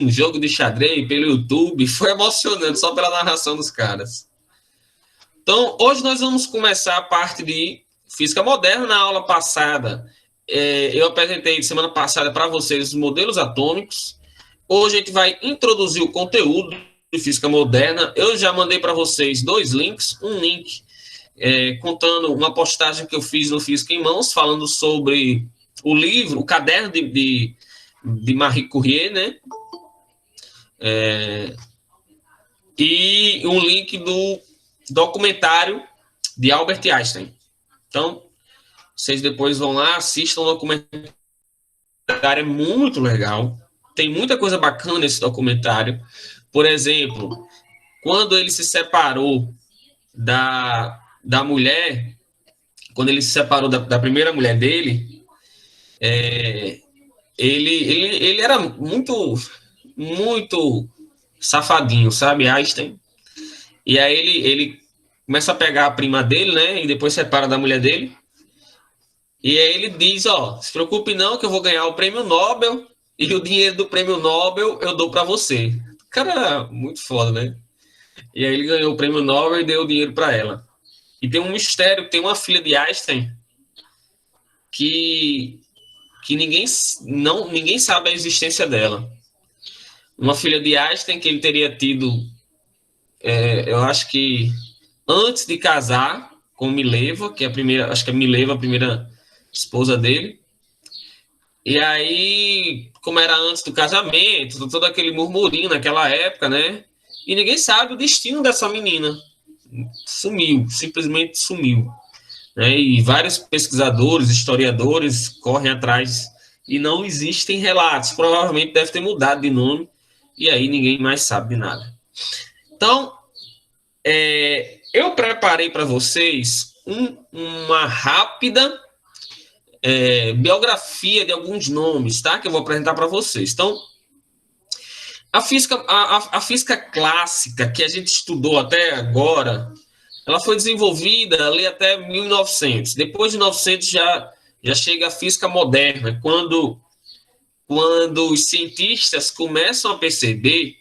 um jogo de xadrez pelo YouTube, foi emocionante só pela narração dos caras. Então, hoje nós vamos começar a parte de física moderna. Na aula passada, eu apresentei semana passada para vocês os modelos atômicos. Hoje a gente vai introduzir o conteúdo de física moderna. Eu já mandei para vocês 2 links. Um link contando uma postagem que eu fiz no Física em Mãos, falando sobre o livro, o caderno de Marie Curie, né? E um link do documentário de Albert Einstein. Então, vocês depois vão lá, assistam o documentário, é muito legal. Tem muita coisa bacana nesse documentário. Por exemplo, quando ele se separou da mulher, quando ele se separou da primeira mulher dele, ele era muito safadinho, sabe, Einstein? E aí ele começa a pegar a prima dele, né, e depois separa da mulher dele. E aí ele diz, se preocupe não que eu vou ganhar o prêmio Nobel e o dinheiro do prêmio Nobel eu dou para você. Cara, muito foda, né? E aí ele ganhou o prêmio Nobel e deu o dinheiro para ela. E tem um mistério, tem uma filha de Einstein que ninguém sabe a existência dela. Uma filha de Einstein que ele teria tido, eu acho que antes de casar com Mileva, que é a primeira, acho que é Mileva, a primeira esposa dele. E aí, como era antes do casamento, todo aquele murmurinho naquela época, né? E ninguém sabe o destino dessa menina. Sumiu, simplesmente sumiu. Né? E vários pesquisadores, historiadores correm atrás e não existem relatos. Provavelmente deve ter mudado de nome e aí ninguém mais sabe de nada. Então, eu preparei para vocês uma rápida biografia de alguns nomes, tá? Que eu vou apresentar para vocês. Então, a física clássica que a gente estudou até agora, ela foi desenvolvida ali até 1900. Depois de 1900 já chega a física moderna, quando os cientistas começam a perceber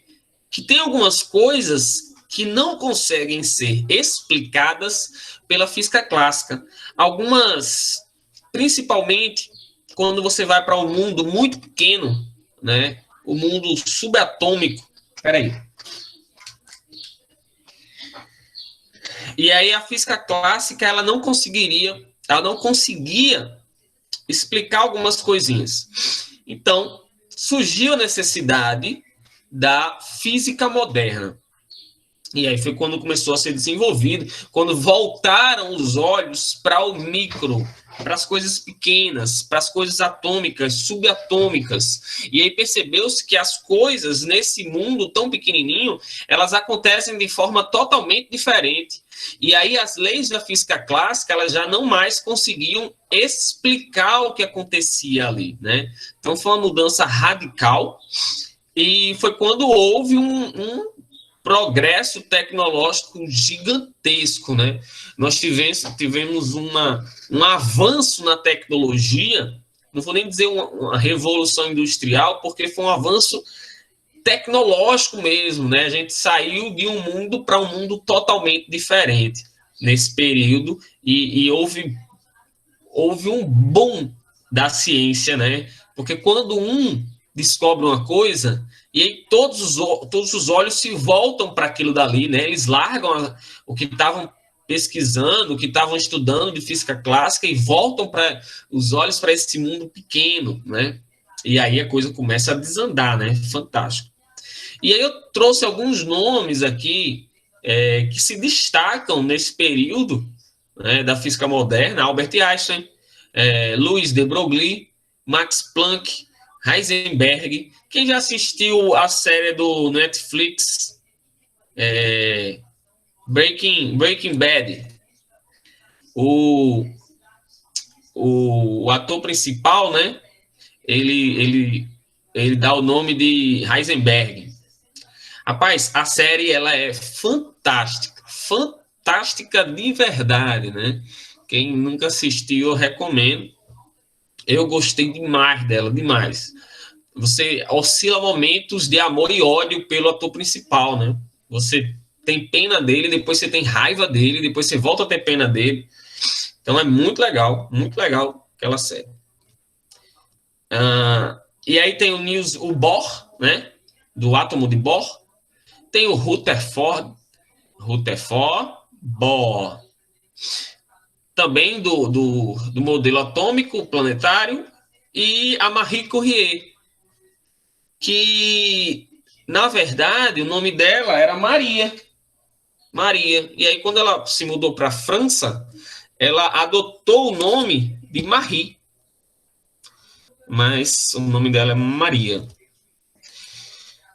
que tem algumas coisas que não conseguem ser explicadas pela física clássica. Algumas, principalmente quando você vai para um mundo muito pequeno, né? O mundo subatômico. Peraí. E aí a física clássica ela não conseguia explicar algumas coisinhas. Então, surgiu a necessidade da física moderna. E aí foi quando começou a ser desenvolvido, quando voltaram os olhos para o micro, para as coisas pequenas, para as coisas atômicas, subatômicas. E aí percebeu-se que as coisas nesse mundo tão pequenininho, elas acontecem de forma totalmente diferente. E aí as leis da física clássica, elas já não mais conseguiam explicar o que acontecia ali, né? Então foi uma mudança radical e foi quando houve um progresso tecnológico gigantesco, né? Nós tivemos um avanço na tecnologia, não vou nem dizer uma revolução industrial, porque foi um avanço tecnológico mesmo, né? A gente saiu de um mundo para um mundo totalmente diferente nesse período e houve um boom da ciência, né? Porque quando um descobre uma coisa, e aí todos os olhos se voltam para aquilo dali, né? Eles largam o que estavam pesquisando, o que estavam estudando de física clássica e voltam para os olhos para esse mundo pequeno, né? E aí a coisa começa a desandar, né? Fantástico. E aí eu trouxe alguns nomes aqui que se destacam nesse período, né, da física moderna: Albert Einstein, Louis de Broglie, Max Planck, Heisenberg. Quem já assistiu a série do Netflix Breaking Bad? O ator principal, né? Ele dá o nome de Heisenberg. Rapaz, a série ela é fantástica, fantástica de verdade, né? Quem nunca assistiu, eu recomendo. Eu gostei demais dela, demais. você oscila momentos de amor e ódio pelo ator principal, né? Você tem pena dele, depois você tem raiva dele, depois você volta a ter pena dele. Então é muito legal aquela série. E aí tem o Niels o Bohr, né? Do átomo de Bohr. Tem o Rutherford Bohr, também do modelo atômico planetário, e a Marie Curie, que, na verdade, o nome dela era Maria. E aí, quando ela se mudou para a França, ela adotou o nome de Marie, mas o nome dela é Maria.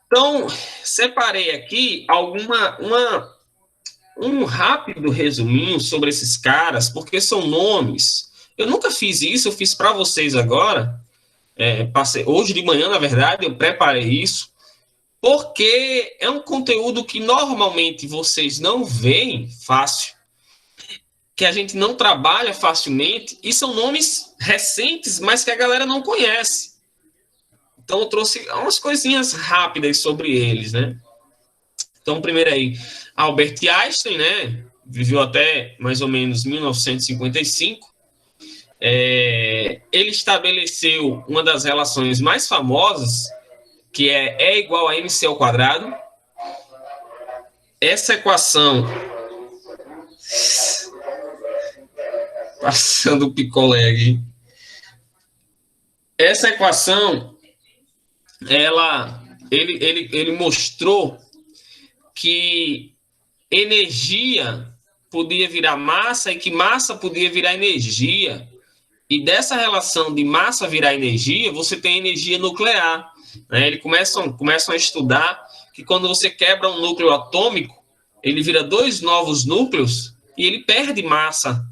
Então, separei aqui um rápido resuminho sobre esses caras, porque são nomes. Eu nunca fiz isso, eu fiz para vocês agora. Hoje de manhã, na verdade, eu preparei isso, porque é um conteúdo que normalmente vocês não veem fácil, que a gente não trabalha facilmente, e são nomes recentes, mas que a galera não conhece. Então, eu trouxe umas coisinhas rápidas sobre eles, né? Então, primeiro aí, Albert Einstein, né? Viveu até mais ou menos 1955. Ele estabeleceu uma das relações mais famosas, que é E igual a mc ao quadrado. Essa equação... Passando o picolé aqui. Essa equação, ele mostrou que energia podia virar massa e que massa podia virar energia. E dessa relação de massa virar energia, você tem energia nuclear. Né? Eles começam a estudar que quando você quebra um núcleo atômico, ele vira 2 novos núcleos e ele perde massa,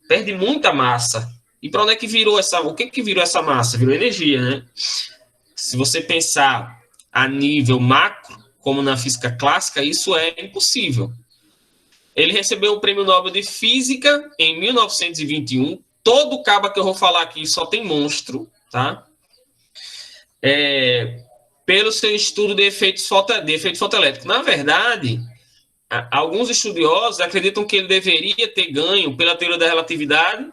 perde muita massa. E para onde é que virou essa? O que virou essa massa? Virou energia, né? Se você pensar a nível macro, como na física clássica, isso é impossível. Ele recebeu o Prêmio Nobel de Física em 1921. Todo cabo que eu vou falar aqui só tem monstro, tá? Pelo seu estudo de efeito fotoelétrico. Na verdade, alguns estudiosos acreditam que ele deveria ter ganho pela teoria da relatividade,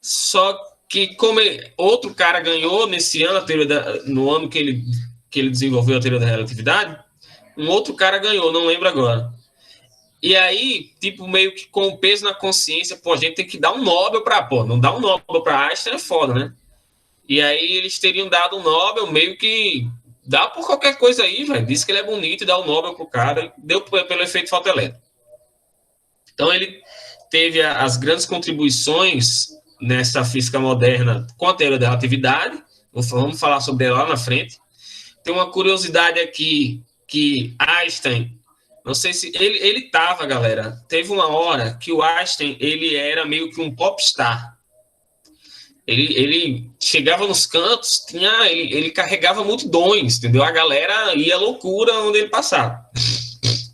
só que como outro cara ganhou nesse ano, no ano que ele desenvolveu a teoria da relatividade, um outro cara ganhou, não lembro agora. E aí, tipo, meio que com o peso na consciência, a gente tem que dar um Nobel não dar um Nobel para Einstein é foda, né? E aí eles teriam dado um Nobel, meio que dá por qualquer coisa aí, velho. Diz que ele é bonito e dá um Nobel pro cara, deu pelo efeito fotoelétrico. Então ele teve as grandes contribuições nessa física moderna com a teoria da relatividade. Vamos falar sobre ela lá na frente. Tem uma curiosidade aqui, que Einstein, não sei se ele tava, galera, teve uma hora que o Einstein, ele era meio que um popstar. Ele chegava nos cantos, ele carregava multidões, entendeu? A galera ia loucura onde ele passava.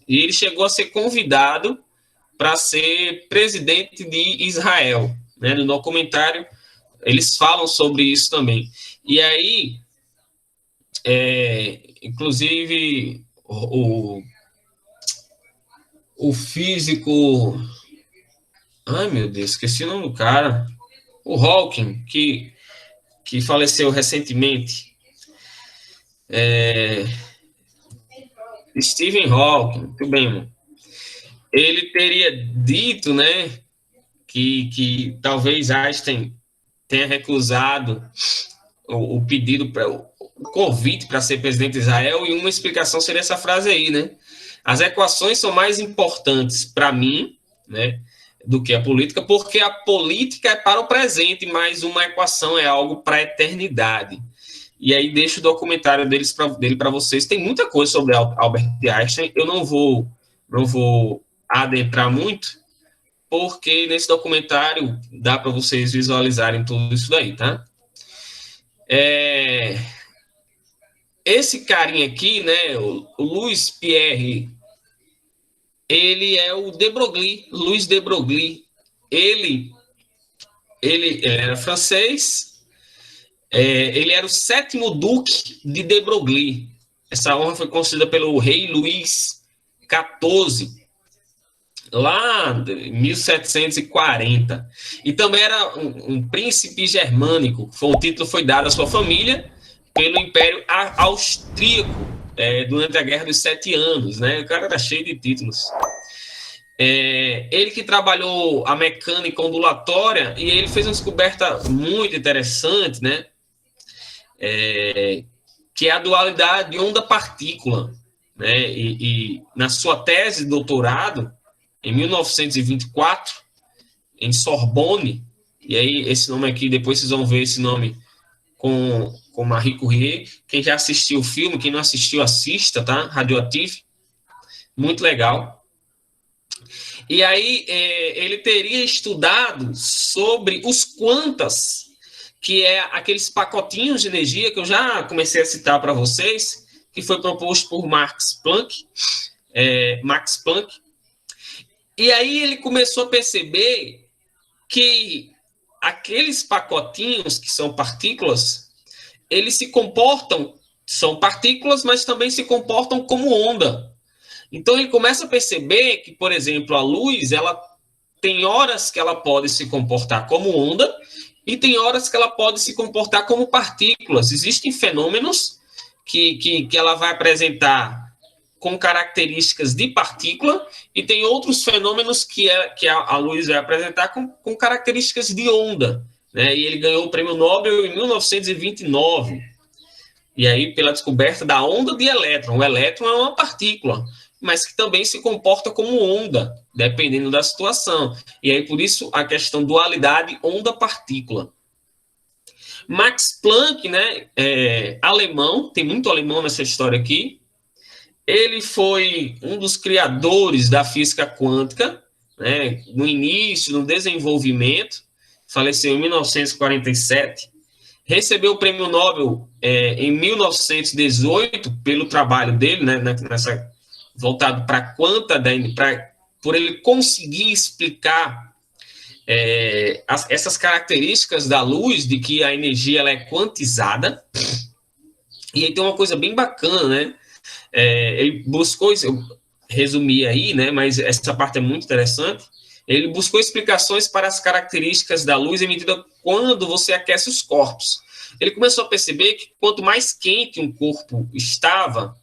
E ele chegou a ser convidado para ser presidente de Israel, né? No documentário eles falam sobre isso também. E aí, inclusive, o físico... Ai, meu Deus, esqueci o nome do cara. O Hawking, que faleceu recentemente. Stephen Hawking, muito bem, mano. Ele teria dito, né, que talvez Einstein tenha recusado o pedido, o convite para ser presidente de Israel, e uma explicação seria essa frase aí, né? As equações são mais importantes para mim, né, do que a política, porque a política é para o presente, mas uma equação é algo para a eternidade. E aí deixo o documentário dele para vocês. Tem muita coisa sobre Albert Einstein. Eu não vou adentrar muito, porque nesse documentário dá para vocês visualizarem tudo isso daí, tá? Esse carinha aqui, né, o Louis Pierre, ele é o de Broglie, Louis de Broglie. Ele era francês, Ele era o 7º duque de Broglie. Essa honra foi concedida pelo rei Luís XIV, lá em 1740. E também era um príncipe germânico. O título foi dado à sua família pelo Império Austríaco durante a Guerra dos 7 Anos. Né? O cara era cheio de títulos. Ele que trabalhou a mecânica ondulatória, e ele fez uma descoberta muito interessante, né? Que é a dualidade de onda-partícula. Né? E na sua tese de doutorado, em 1924, em Sorbonne, e aí esse nome aqui, depois vocês vão ver esse nome com Marie Curie. Quem já assistiu o filme, quem não assistiu, assista, tá? Radioactive, muito legal. E aí ele teria estudado sobre os quantas, que é aqueles pacotinhos de energia que eu já comecei a citar para vocês, que foi proposto por Max Planck. E aí ele começou a perceber que aqueles pacotinhos, que são partículas, eles se comportam, são partículas, mas também se comportam como onda. Então ele começa a perceber que, por exemplo, a luz, ela tem horas que ela pode se comportar como onda e tem horas que ela pode se comportar como partículas. Existem fenômenos que ela vai apresentar com características de partícula, e tem outros fenômenos que a luz vai apresentar com características de onda. Né? E ele ganhou o prêmio Nobel em 1929. E aí, pela descoberta da onda de elétron. O elétron é uma partícula, mas que também se comporta como onda, dependendo da situação. E aí, por isso, a questão dualidade onda-partícula. Max Planck, né, alemão, tem muito alemão nessa história aqui. Ele foi um dos criadores da física quântica, né, no início, no desenvolvimento, faleceu em 1947, recebeu o prêmio Nobel em 1918 pelo trabalho dele, né, voltado para a quanta, por ele conseguir explicar essas características da luz, de que a energia ela é quantizada. E aí tem uma coisa bem bacana, né? Ele buscou, eu resumi aí, né, mas essa parte é muito interessante. Ele buscou explicações para as características da luz emitida quando você aquece os corpos. Ele começou a perceber que quanto mais quente um corpo estava,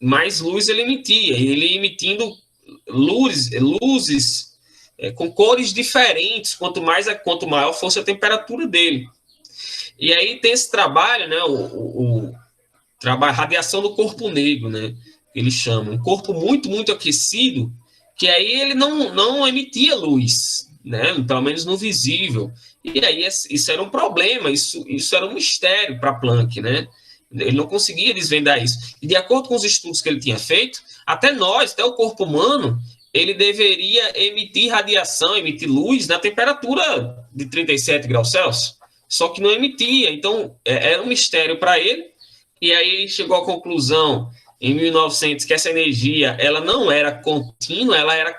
mais luz ele emitia. E ele emitindo luzes com cores diferentes, quanto maior fosse a temperatura dele. E aí tem esse trabalho, né, trabalho radiação do corpo negro, né, que eles chamam. Um corpo muito, muito aquecido, que aí ele não emitia luz, né, pelo menos no visível. E aí isso era um problema, isso era um mistério para Planck, né? Ele não conseguia desvendar isso. E de acordo com os estudos que ele tinha feito, até o corpo humano, ele deveria emitir radiação, emitir luz na temperatura de 37 graus Celsius, só que não emitia. Então, era um mistério para ele. E aí chegou à conclusão, em 1900, que essa energia ela não era contínua, ela era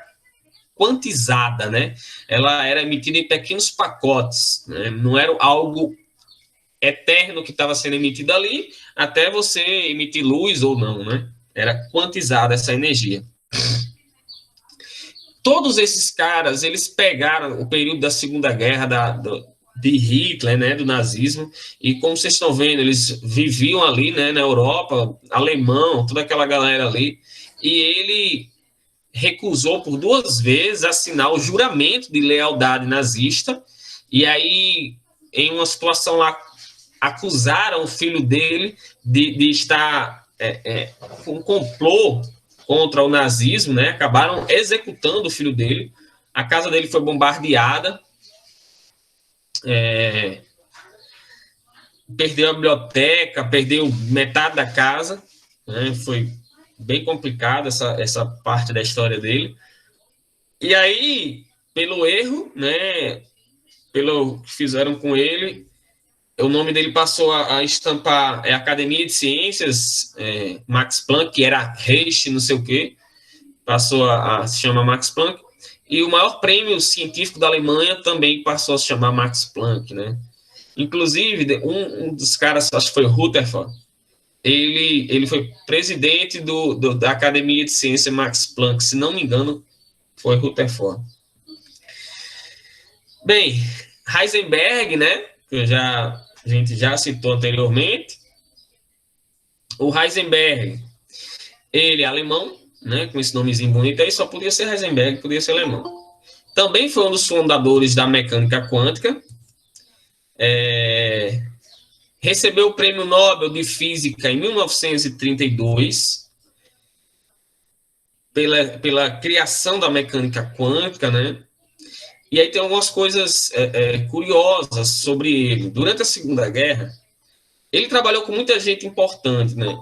quantizada, né? Ela era emitida em pequenos pacotes, né? Não era algo eterno que estava sendo emitido ali, até você emitir luz ou não, né? Era quantizada essa energia. Todos esses caras, eles pegaram o período da Segunda Guerra de Hitler, né, do nazismo, e como vocês estão vendo, eles viviam ali, né, na Europa, alemão, toda aquela galera ali, e ele recusou por 2 vezes assinar o juramento de lealdade nazista, e aí, em uma situação lá, acusaram o filho dele de estar com um complô contra o nazismo, né? Acabaram executando o filho dele, a casa dele foi bombardeada, perdeu a biblioteca, perdeu metade da casa, né? Foi bem complicada essa parte da história dele. E aí, pelo erro, né, pelo que fizeram com ele, o nome dele passou a estampar Academia de Ciências, Max Planck, que era Reich, não sei o quê, passou a se chamar Max Planck, e o maior prêmio científico da Alemanha também passou a se chamar Max Planck, né? Inclusive, um dos caras, acho que foi Rutherford, ele foi presidente da Academia de Ciência Max Planck, se não me engano, foi Rutherford. Bem, Heisenberg, né, que a gente já citou anteriormente, o Heisenberg, ele é alemão, né, com esse nomezinho bonito aí, só podia ser Heisenberg, podia ser alemão. Também foi um dos fundadores da mecânica quântica, recebeu o Prêmio Nobel de Física em 1932, pela criação da mecânica quântica, né? E aí tem algumas coisas curiosas sobre ele. Durante a Segunda Guerra, ele trabalhou com muita gente importante, né?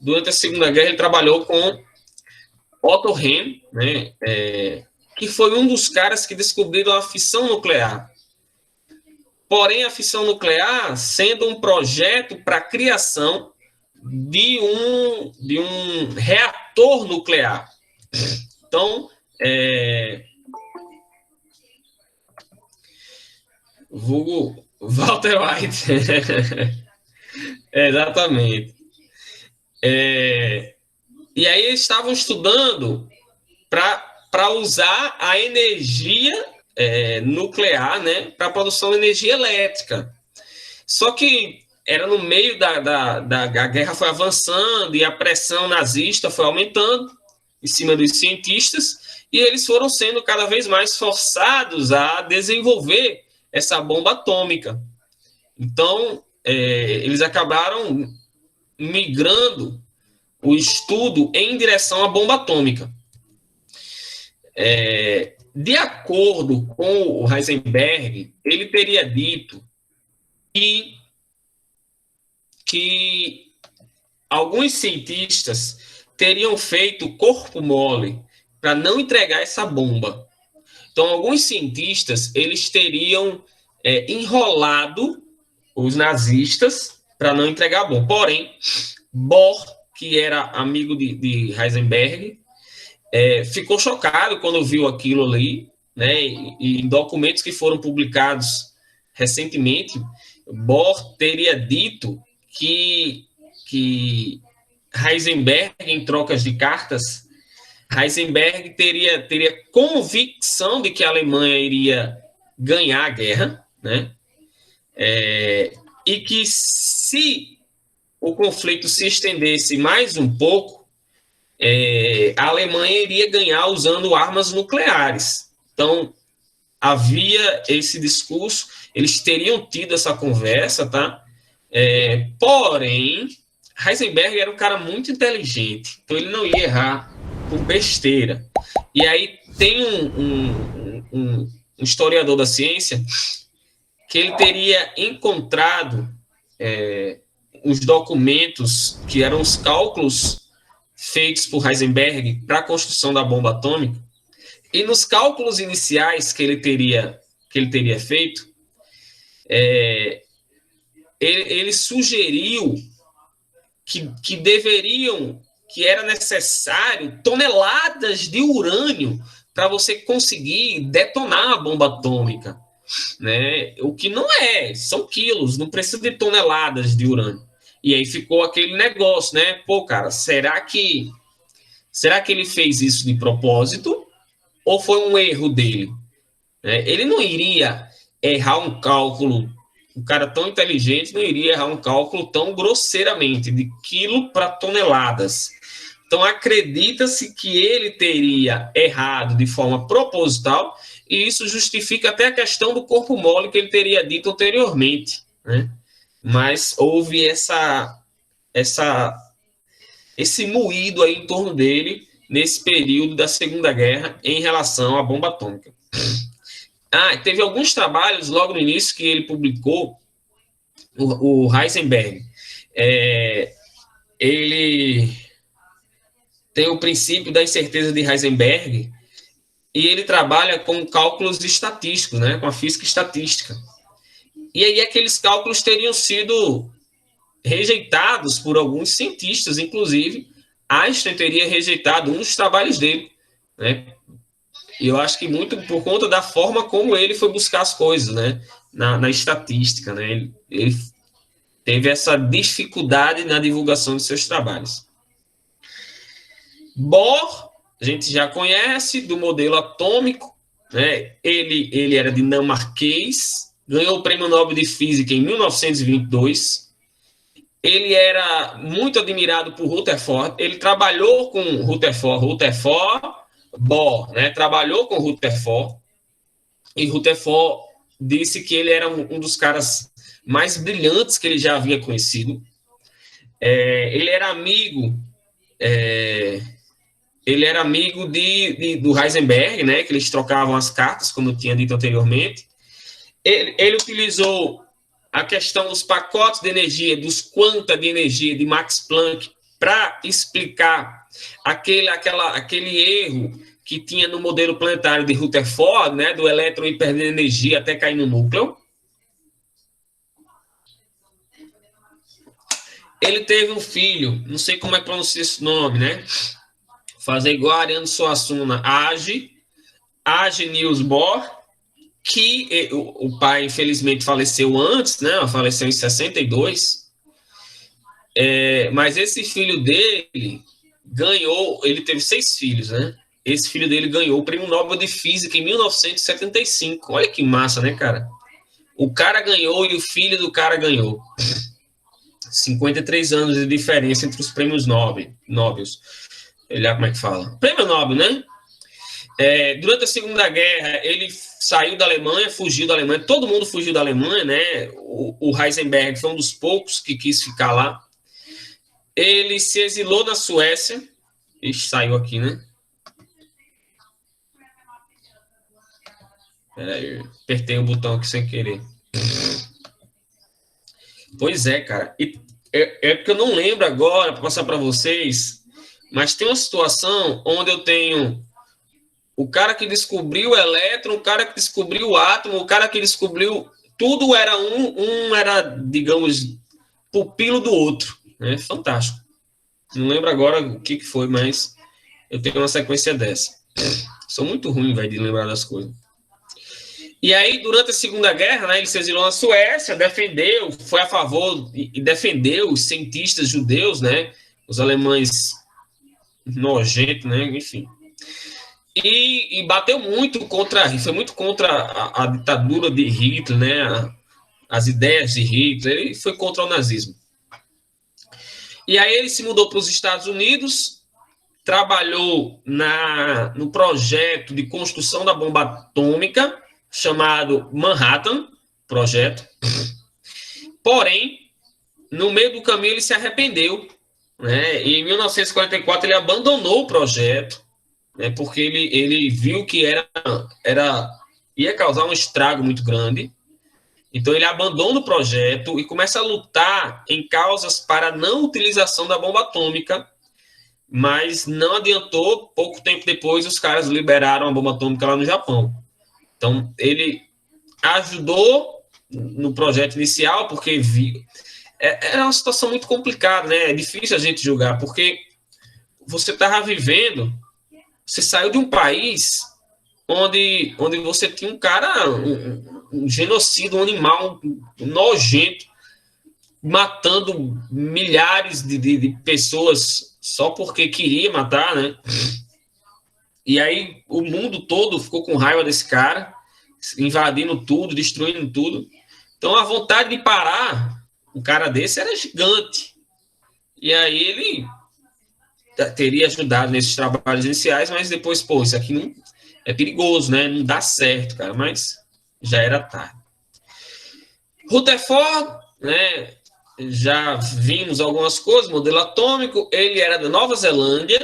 Durante a Segunda Guerra, ele trabalhou com Otto Hahn, né? Que foi um dos caras que descobriram a fissão nuclear. Porém, a fissão nuclear sendo um projeto para a criação de um reator nuclear. Então, vulgo Walter White. Exatamente. E aí eles estavam estudando para usar a energia nuclear, né, para a produção de energia elétrica. Só que era no meio da guerra, foi avançando e a pressão nazista foi aumentando em cima dos cientistas e eles foram sendo cada vez mais forçados a desenvolver essa bomba atômica. Então, eles acabaram migrando o estudo em direção à bomba atômica. De acordo com o Heisenberg, ele teria dito que alguns cientistas teriam feito corpo mole para não entregar essa bomba. Então, alguns cientistas eles teriam enrolado os nazistas para não entregar a bomba. Porém, Bohr, que era amigo de Heisenberg, ficou chocado quando viu aquilo ali, né? E em documentos que foram publicados recentemente, Bohr teria dito que Heisenberg, em trocas de cartas, Heisenberg teria convicção de que a Alemanha iria ganhar a guerra, né? E que se o conflito se estendesse mais um pouco, a Alemanha iria ganhar usando armas nucleares. Então, havia esse discurso, eles teriam tido essa conversa, tá? Porém, Heisenberg era um cara muito inteligente, então ele não ia errar por besteira. E aí tem um historiador da ciência que ele teria encontrado os documentos que eram os cálculos feitos por Heisenberg para a construção da bomba atômica, e nos cálculos iniciais que ele teria feito, ele sugeriu que era necessário toneladas de urânio para você conseguir detonar a bomba atômica, né? O que não são quilos, não precisa de toneladas de urânio. E aí ficou aquele negócio, né? Pô, cara, será que ele fez isso de propósito ou foi um erro dele? Ele não iria errar um cálculo, um cara tão inteligente não iria errar um cálculo tão grosseiramente, de quilo para toneladas. Então, acredita-se que ele teria errado de forma proposital, e isso justifica até a questão do corpo mole que ele teria dito anteriormente, né? Mas houve esse moído aí em torno dele nesse período da Segunda Guerra em relação à bomba atômica. Teve alguns trabalhos logo no início que ele publicou, o Heisenberg. Ele tem o princípio da incerteza de Heisenberg e ele trabalha com cálculos estatísticos, né, com a física estatística. E aí aqueles cálculos teriam sido rejeitados por alguns cientistas, inclusive Einstein teria rejeitado um dos trabalhos dele, né? E eu acho que muito por conta da forma como ele foi buscar as coisas, né? na estatística, né? Ele teve essa dificuldade na divulgação de seus trabalhos. Bohr, a gente já conhece, do modelo atômico, né? Ele era dinamarquês, ganhou o Prêmio Nobel de Física em 1922. Ele era muito admirado por Rutherford, ele trabalhou com Rutherford, Bohr, né? Trabalhou com Rutherford, e Rutherford disse que ele era um dos caras mais brilhantes que ele já havia conhecido. Ele era amigo do Heisenberg, né, que eles trocavam as cartas, como eu tinha dito anteriormente. Ele utilizou a questão dos pacotes de energia, dos quanta de energia de Max Planck, para explicar aquele erro que tinha no modelo planetário de Rutherford, né, do elétron ir perdendo energia até cair no núcleo. Ele teve um filho, não sei como é que pronuncia esse nome, né? Fazer igual a Ariano Suassuna, Age Niels Bohr, que o pai, infelizmente, faleceu antes, né? Faleceu em 62. Mas esse filho dele ganhou, ele teve 6 filhos, né? Esse filho dele ganhou o Prêmio Nobel de Física em 1975. Olha que massa, né, cara? O cara ganhou e o filho do cara ganhou. 53 anos de diferença entre os prêmios Nobel. Olha como é que fala. Prêmio Nobel, né? Durante a Segunda Guerra, ele saiu da Alemanha, fugiu da Alemanha. Todo mundo fugiu da Alemanha, né? O Heisenberg foi um dos poucos que quis ficar lá. Ele se exilou na Suécia. Ixi, saiu aqui, né? Peraí, apertei o botão aqui sem querer. Pois é, cara. Porque eu não lembro agora, para passar para vocês, mas tem uma situação onde eu tenho o cara que descobriu o elétron, o cara que descobriu o átomo, o cara que descobriu... Tudo era era, digamos, pupilo do outro. Né? Fantástico. Não lembro agora o que foi, mas eu tenho uma sequência dessa. Sou muito ruim, velho, de lembrar das coisas. E aí, durante a Segunda Guerra, né, ele se exilou na Suécia, foi a favor e defendeu os cientistas judeus, né, os alemães nojentos, né, enfim. E bateu muito foi muito contra a ditadura de Hitler, né, as ideias de Hitler, ele foi contra o nazismo. E aí ele se mudou para os Estados Unidos, trabalhou no projeto de construção da bomba atômica, chamado Manhattan Projeto. Porém, no meio do caminho ele se arrependeu, né? E em 1944 ele abandonou o projeto, né? Porque ele viu que ia causar um estrago muito grande. Então ele abandona o projeto e começa a lutar em causas para a não utilização da bomba atômica, mas não adiantou. Pouco tempo depois os caras liberaram a bomba atômica lá no Japão. Então, ele ajudou no projeto inicial, porque era uma situação muito complicada, né? É difícil a gente julgar, porque você estava vivendo, você saiu de um país onde você tinha um cara, um genocida, um animal nojento, matando milhares de pessoas só porque queria matar, né? E aí o mundo todo ficou com raiva desse cara, invadindo tudo, destruindo tudo. Então a vontade de parar um cara desse era gigante. E aí ele teria ajudado nesses trabalhos iniciais, mas depois, isso aqui não é perigoso, né? Não dá certo, cara, mas já era tarde. Rutherford, né? Já vimos algumas coisas, modelo atômico, ele era da Nova Zelândia.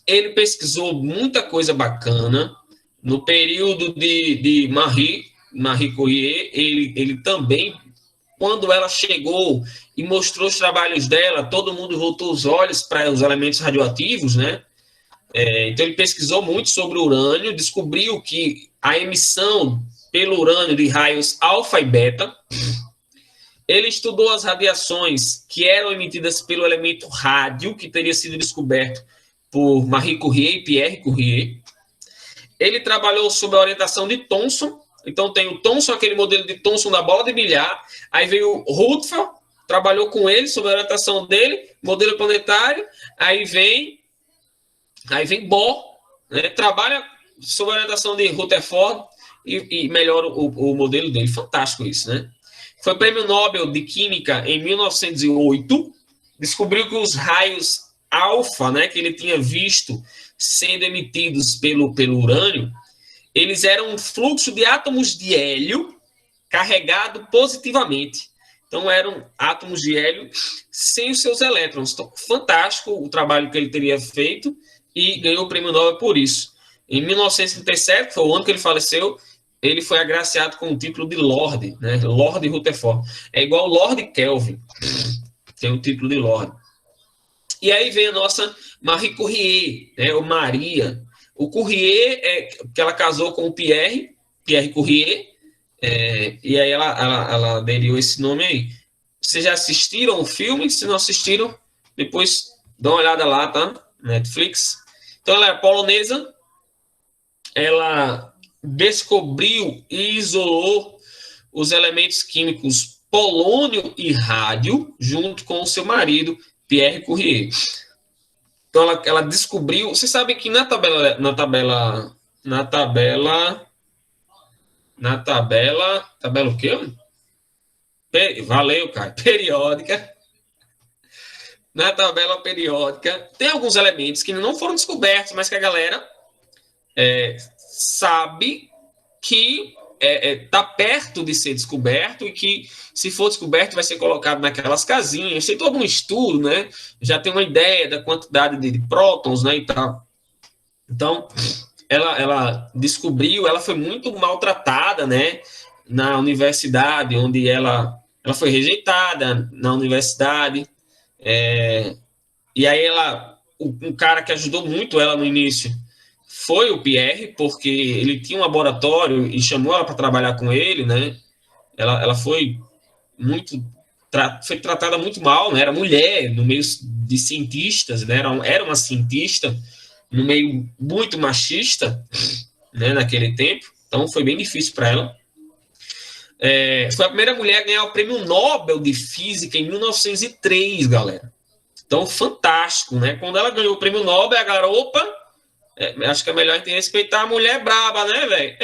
Ele pesquisou muita coisa bacana. No período de Marie Curie, ele também, quando ela chegou e mostrou os trabalhos dela, todo mundo voltou os olhos para os elementos radioativos, né? Então, ele pesquisou muito sobre o urânio, descobriu que a emissão pelo urânio de raios alfa e beta. Ele estudou as radiações que eram emitidas pelo elemento rádio, que teria sido descoberto por Marie Curie e Pierre Curie. Ele trabalhou sob a orientação de Thomson, Então tem o Thomson, aquele modelo de Thomson da bola de bilhar. Aí veio o Rutherford, trabalhou com ele sobre a orientação dele, modelo planetário. Aí vem Bohr, né, trabalha sob a orientação de Rutherford e melhora o modelo dele. Fantástico isso, né? Foi prêmio Nobel de Química em 1908. Descobriu que os raios alfa, né, que ele tinha visto sendo emitidos pelo urânio, eles eram um fluxo de átomos de hélio carregado positivamente. Então, eram átomos de hélio sem os seus elétrons. Então, fantástico o trabalho que ele teria feito e ganhou o prêmio Nobel por isso. Em 1937, que foi o ano que ele faleceu, ele foi agraciado com o título de Lord, né? Lord Rutherford. É igual Lord Kelvin, tem o título de Lord. E aí vem a nossa Marie Curie, né? O Maria. O Curie é que ela casou com o Pierre Curie, e aí ela aderiu esse nome aí. Vocês já assistiram o filme? Se não assistiram, depois dá uma olhada lá, tá? Netflix. Então ela é polonesa, ela descobriu e isolou os elementos químicos polônio e rádio, junto com o seu marido, Pierre Curie. Então ela descobriu. Você sabe que na tabela o quê? Valeu, cara. Periódica. Na tabela periódica tem alguns elementos que não foram descobertos, mas que a galera sabe que está perto de ser descoberto e que, se for descoberto, vai ser colocado naquelas casinhas. Tem todo um estudo, né? Já tem uma ideia da quantidade de prótons, né, e tal. Então, ela descobriu, ela foi muito maltratada, né, na universidade, onde ela foi rejeitada na universidade. E aí um cara que ajudou muito ela no início foi o Pierre, porque ele tinha um laboratório e chamou ela para trabalhar com ele, né? Ela foi tratada muito mal, né? Era mulher no meio de cientistas, né? Era uma cientista no meio muito machista, né? Naquele tempo, então foi bem difícil para ela. Foi a primeira mulher a ganhar o prêmio Nobel de Física em 1903, galera. Então, fantástico, né? Quando ela ganhou o prêmio Nobel, a galera, opa, acho que é melhor a gente respeitar a mulher braba, né, velho?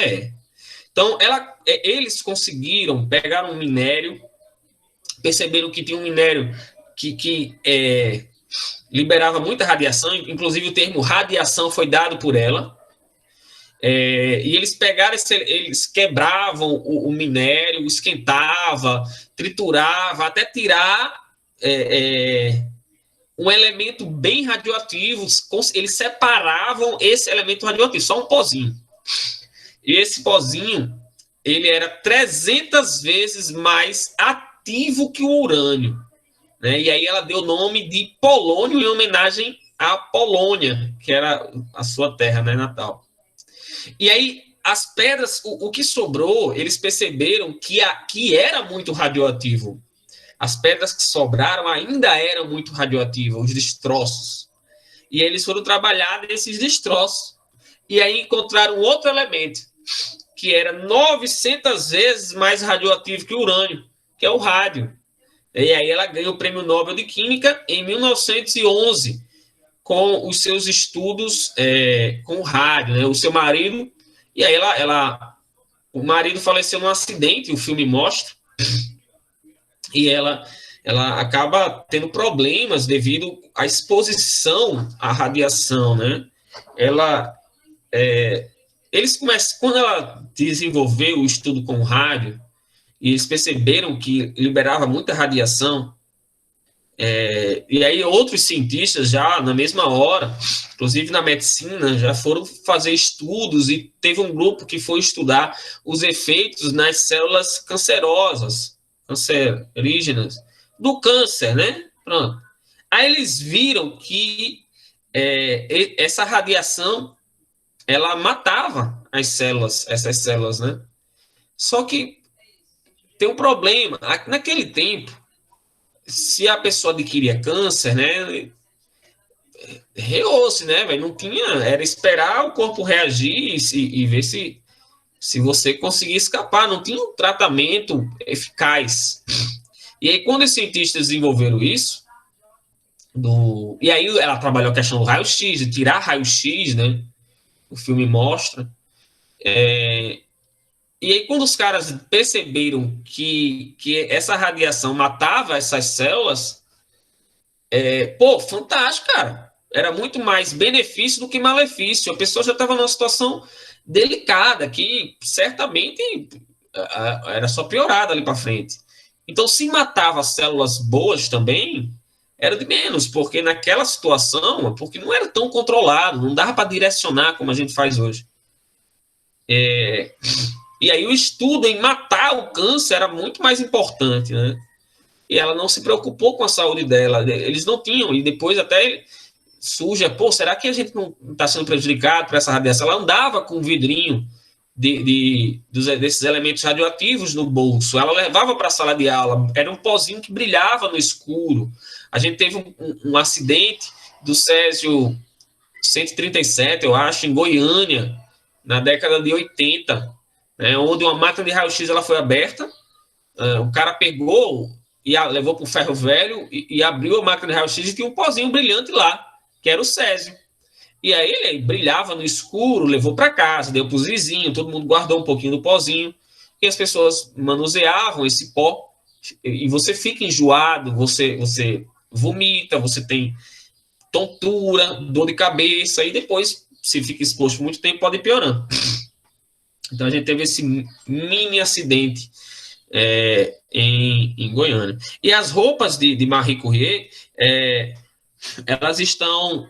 Então, eles conseguiram pegar um minério, perceberam que tinha um minério que liberava muita radiação, inclusive o termo radiação foi dado por ela. E eles pegaram, eles quebravam o minério, esquentava, triturava, até tirar um elemento bem radioativo. Eles separavam esse elemento radioativo, só um pozinho. E esse pozinho, ele era 300 vezes mais ativo que o urânio, né? E aí ela deu o nome de polônio em homenagem à Polônia, que era a sua terra, né, natal. E aí as pedras, o que sobrou, eles perceberam que era muito radioativo. As pedras que sobraram ainda eram muito radioativas, os destroços. E eles foram trabalhar nesses destroços. E aí encontraram outro elemento, que era 900 vezes mais radioativo que o urânio, que é o rádio. E aí ela ganhou o Prêmio Nobel de Química em 1911, com os seus estudos com o rádio, né? O seu marido, e aí o marido faleceu num acidente, o filme mostra, e ela acaba tendo problemas devido à exposição à radiação, né? Eles começam, quando ela desenvolveu o estudo com o rádio, e eles perceberam que liberava muita radiação, e aí outros cientistas já na mesma hora, inclusive na medicina, já foram fazer estudos, e teve um grupo que foi estudar os efeitos nas células cancerígenas do câncer, né? Pronto. Aí eles viram que essa radiação, ela matava essas células, né? Só que tem um problema. Naquele tempo, se a pessoa adquiria câncer, né? Reou-se, né, velho? Não tinha. Era esperar o corpo reagir e ver se se você conseguir escapar, não tinha um tratamento eficaz. E aí, quando os cientistas desenvolveram isso, e aí ela trabalhou a questão do raio-x, de tirar raio-x, né? O filme mostra. E aí, quando os caras perceberam que essa radiação matava essas células, fantástico, cara. Era muito mais benefício do que malefício. A pessoa já estava numa situação delicada, que certamente era só piorada ali para frente. Então, se matava células boas também, era de menos, porque naquela situação, porque não era tão controlado, não dava para direcionar como a gente faz hoje. E aí o estudo em matar o câncer era muito mais importante, né? E ela não se preocupou com a saúde dela. Eles não tinham, e depois até surge, será que a gente não está sendo prejudicado por essa radiação? Ela andava com um vidrinho desses elementos radioativos no bolso. Ela levava para a sala de aula, era um pozinho que brilhava no escuro. A gente teve um acidente do Césio 137, eu acho, em Goiânia, na década de 80, né, onde uma máquina de raio-x ela foi aberta, o cara pegou e levou para o ferro velho e abriu a máquina de raio-x e tinha um pozinho brilhante lá, que era o césio. E aí ele brilhava no escuro, levou para casa, deu para os vizinhos, todo mundo guardou um pouquinho do pozinho, e as pessoas manuseavam esse pó, e você fica enjoado, você vomita, você tem tontura, dor de cabeça, e depois, se fica exposto muito tempo, pode ir piorando. Então a gente teve esse mini acidente em Goiânia. E as roupas de Marie Curie, elas estão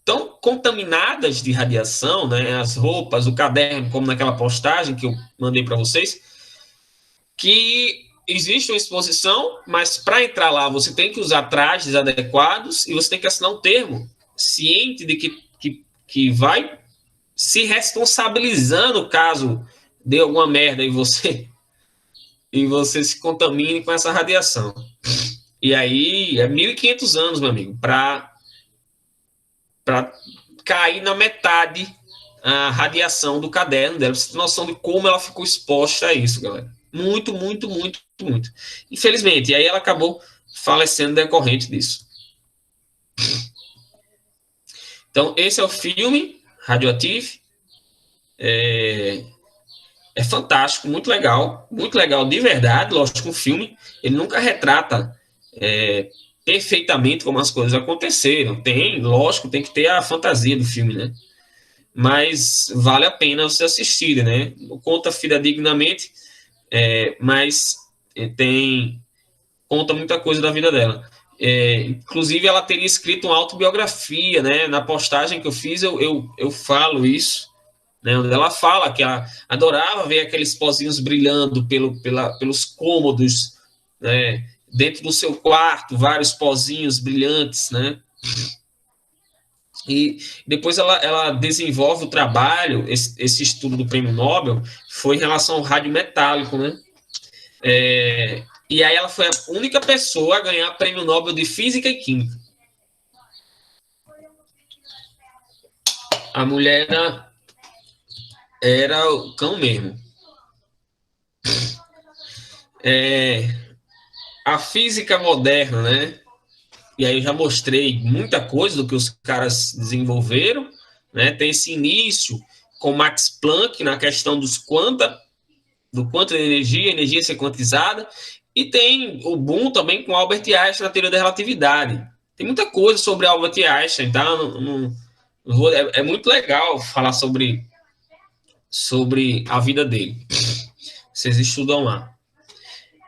tão contaminadas de radiação, né? As roupas, o caderno, como naquela postagem que eu mandei para vocês, que existe uma exposição, mas para entrar lá você tem que usar trajes adequados e você tem que assinar um termo ciente de que vai se responsabilizando caso dê alguma merda e você se contamine com essa radiação. E aí é 1.500 anos, meu amigo, para cair na metade a radiação do caderno dela. Você tem noção de como ela ficou exposta a isso, galera. Muito, muito, muito, muito. Infelizmente. E aí ela acabou falecendo decorrente disso. Então, esse é o filme Radioactive. É fantástico, muito legal de verdade. Lógico, um filme, ele nunca retrata perfeitamente como as coisas aconteceram. Lógico, tem que ter a fantasia do filme, né? Mas vale a pena você assistir, né? Não conta fidedignamente, mas conta muita coisa da vida dela. Inclusive, ela teria escrito uma autobiografia, né? Na postagem que eu fiz, eu falo isso, né? Onde ela fala que ela adorava ver aqueles pozinhos brilhando pelos cômodos, né? Dentro do seu quarto, vários pozinhos brilhantes, né? E depois ela desenvolve o trabalho, esse estudo do Prêmio Nobel, foi em relação ao rádio metálico, né? E aí ela foi a única pessoa a ganhar o Prêmio Nobel de Física e Química. A mulher era o cão mesmo. A física moderna, né? E aí eu já mostrei muita coisa do que os caras desenvolveram, né? Tem esse início com Max Planck na questão do quanto de energia ser quantizada, e tem o boom também com Albert Einstein na teoria da relatividade. Tem muita coisa sobre Albert Einstein, tá? É muito legal falar sobre a vida dele. Vocês estudam lá.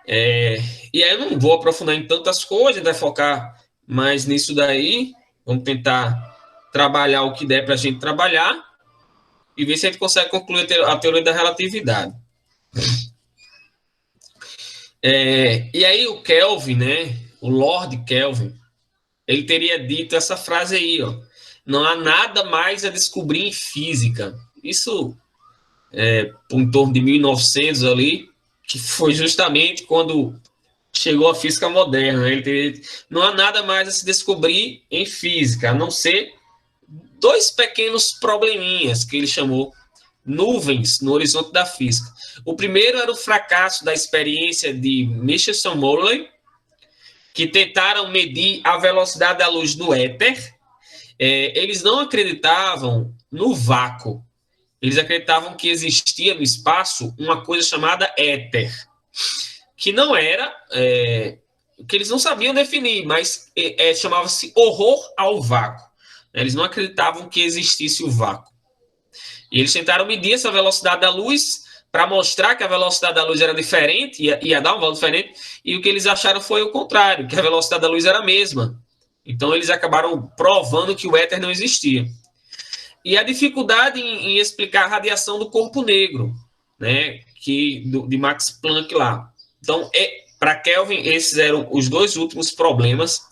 E aí eu não vou aprofundar em tantas coisas, a gente vai focar mais nisso daí. Vamos tentar trabalhar o que der para a gente trabalhar e ver se a gente consegue concluir a teoria da relatividade. E aí o Kelvin, né, o Lord Kelvin, ele teria dito essa frase aí, ó: não há nada mais a descobrir em física. Isso em torno de 1900 ali, que foi justamente quando chegou a física moderna. Ele teria dito: não há nada mais a se descobrir em física, a não ser 2 pequenos probleminhas que ele chamou nuvens no horizonte da física. O primeiro era o fracasso da experiência de Michelson-Morley, que tentaram medir a velocidade da luz no éter. Eles não acreditavam no vácuo. Eles acreditavam que existia no espaço uma coisa chamada éter, que não era, que eles não sabiam definir, mas chamava-se horror ao vácuo. Eles não acreditavam que existisse o vácuo. E eles tentaram medir essa velocidade da luz para mostrar que a velocidade da luz era diferente, ia dar um valor diferente, e o que eles acharam foi o contrário, que a velocidade da luz era a mesma. Então, eles acabaram provando que o éter não existia. E a dificuldade em explicar a radiação do corpo negro, né, de Max Planck lá. Então, para Kelvin, esses eram os dois últimos problemas,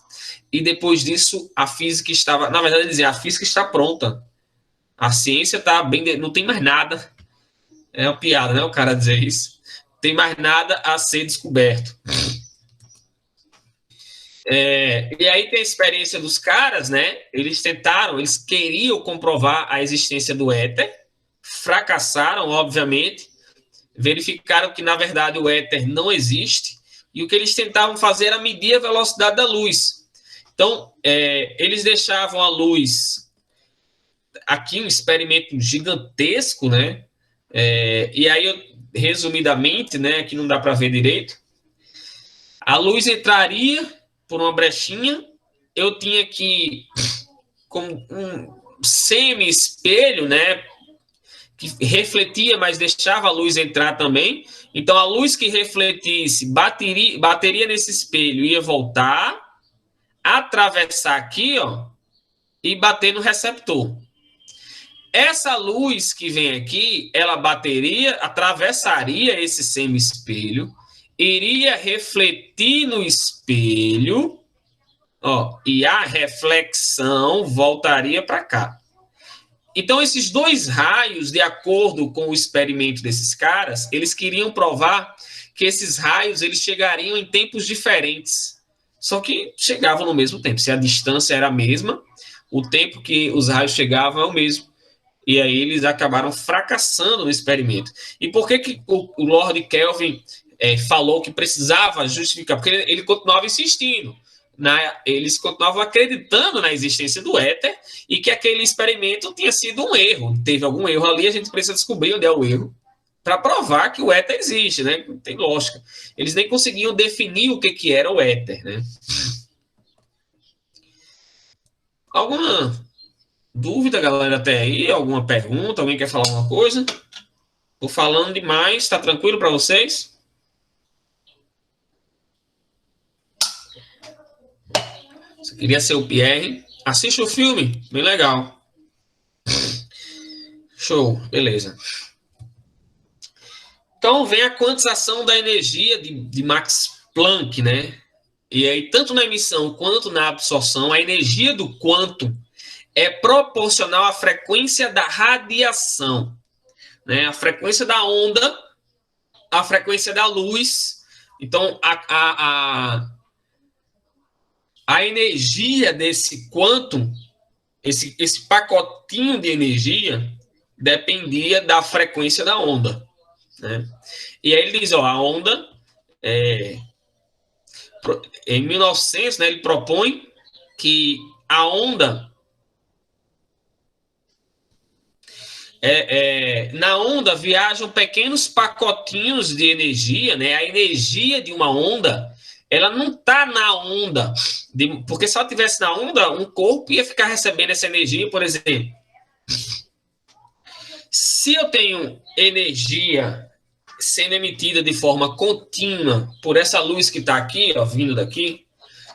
e depois disso, a física estava... Na verdade, ele dizia, a física está pronta. A ciência está bem... Não tem mais nada. É uma piada, né, o cara dizer isso. Não tem mais nada a ser descoberto. E aí tem a experiência dos caras, né? Eles queriam comprovar a existência do éter, fracassaram, obviamente, verificaram que, na verdade, o éter não existe, e o que eles tentavam fazer era medir a velocidade da luz. Então, eles deixavam a luz... Aqui um experimento gigantesco, né? E aí, resumidamente, né? Aqui não dá para ver direito. A luz entraria por uma brechinha, eu tinha que, com um semi-espelho, né, que refletia, mas deixava a luz entrar também. Então, a luz que refletisse bateria nesse espelho, ia voltar, atravessar aqui, ó, e bater no receptor. Essa luz que vem aqui, ela atravessaria esse semi-espelho, iria refletir no espelho, ó, e a reflexão voltaria para cá. Então, esses dois raios, de acordo com o experimento desses caras, eles queriam provar que esses raios eles chegariam em tempos diferentes, só que chegavam no mesmo tempo. Se a distância era a mesma, o tempo que os raios chegavam é o mesmo. E aí eles acabaram fracassando no experimento. E por que o Lord Kelvin falou que precisava justificar? Porque ele continuava insistindo. Eles continuavam acreditando na existência do éter e que aquele experimento tinha sido um erro. Teve algum erro ali, a gente precisa descobrir onde é o erro para provar que o éter existe, né? Tem lógica. Eles nem conseguiam definir o que era o éter, né? Alguma dúvida, galera, até aí? Alguma pergunta? Alguém quer falar alguma coisa? Tô falando demais, tá tranquilo para vocês? Você queria ser o Pierre? Assiste o filme, bem legal. Show, beleza. Então, vem a quantização da energia de Max Planck, né? E aí, tanto na emissão quanto na absorção, a energia do quantum é proporcional à frequência da radiação, né? A frequência da onda, a frequência da luz. Então, a energia desse quantum, esse pacotinho de energia, dependia da frequência da onda, né? E aí ele diz, ó, a onda, em 1900, né, ele propõe que a onda... na onda viajam pequenos pacotinhos de energia, né? A energia de uma onda, ela não está na onda, porque se ela estivesse na onda, um corpo ia ficar recebendo essa energia, por exemplo. Se eu tenho energia sendo emitida de forma contínua por essa luz que está aqui, ó, vindo daqui,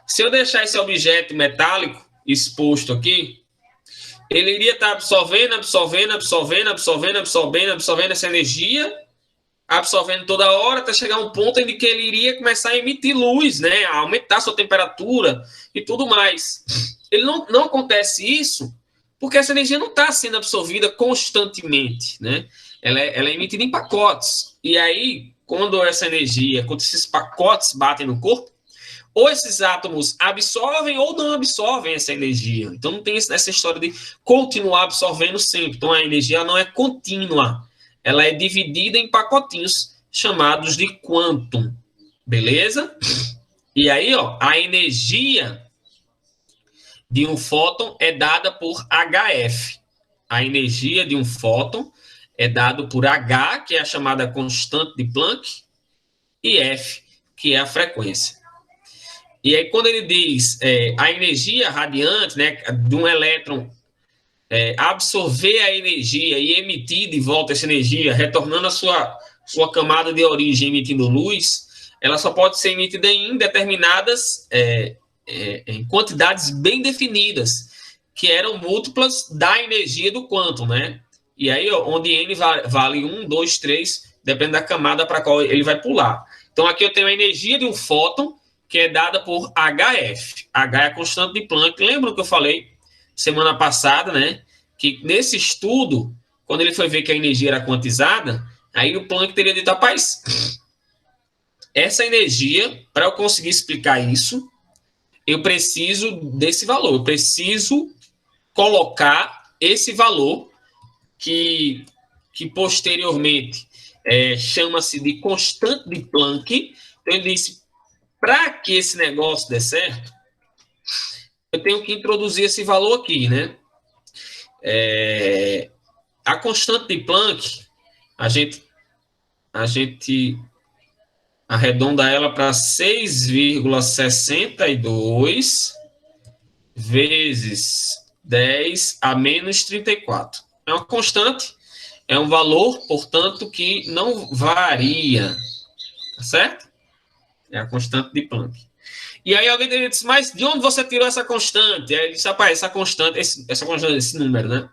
se eu deixar esse objeto metálico exposto aqui, ele iria estar absorvendo essa energia, absorvendo toda hora, até chegar a um ponto em que ele iria começar a emitir luz, né? A aumentar sua temperatura e tudo mais. Ele não acontece isso porque essa energia não está sendo absorvida constantemente, né? Ela é emitida em pacotes. E aí, quando esses pacotes batem no corpo, ou esses átomos absorvem ou não absorvem essa energia. Então, não tem essa história de continuar absorvendo sempre. Então, a energia não é contínua. ela é dividida em pacotinhos chamados de quantum, beleza? E aí, ó, a energia de um fóton é dada por HF. A energia de um fóton é dada por H, que é a chamada constante de Planck, e F, que é a frequência. E aí, quando ele diz a energia radiante, né, de um elétron absorver a energia e emitir de volta essa energia, retornando a sua camada de origem emitindo luz, ela só pode ser emitida em determinadas em quantidades bem definidas, que eram múltiplas da energia do quantum, né? E aí, ó, onde n vale 1, 2, 3, depende da camada para qual ele vai pular. Então, aqui eu tenho a energia de um fóton, que é dada por HF. H é a constante de Planck. Lembra que eu falei semana passada, né? Que nesse estudo, quando ele foi ver que a energia era quantizada, aí o Planck teria dito, rapaz, essa energia, para eu conseguir explicar isso, eu preciso desse valor, eu preciso colocar esse valor que posteriormente chama-se de constante de Planck. Então, ele disse, para que esse negócio dê certo, eu tenho que introduzir esse valor aqui, né? A constante de Planck, a gente arredonda ela para 6,62 vezes 10 a menos 34. É uma constante, é um valor, portanto, que não varia, tá certo? É a constante de Planck. E aí alguém disse, mas de onde você tirou essa constante? Aí ele disse, rapaz, essa constante, esse número, né?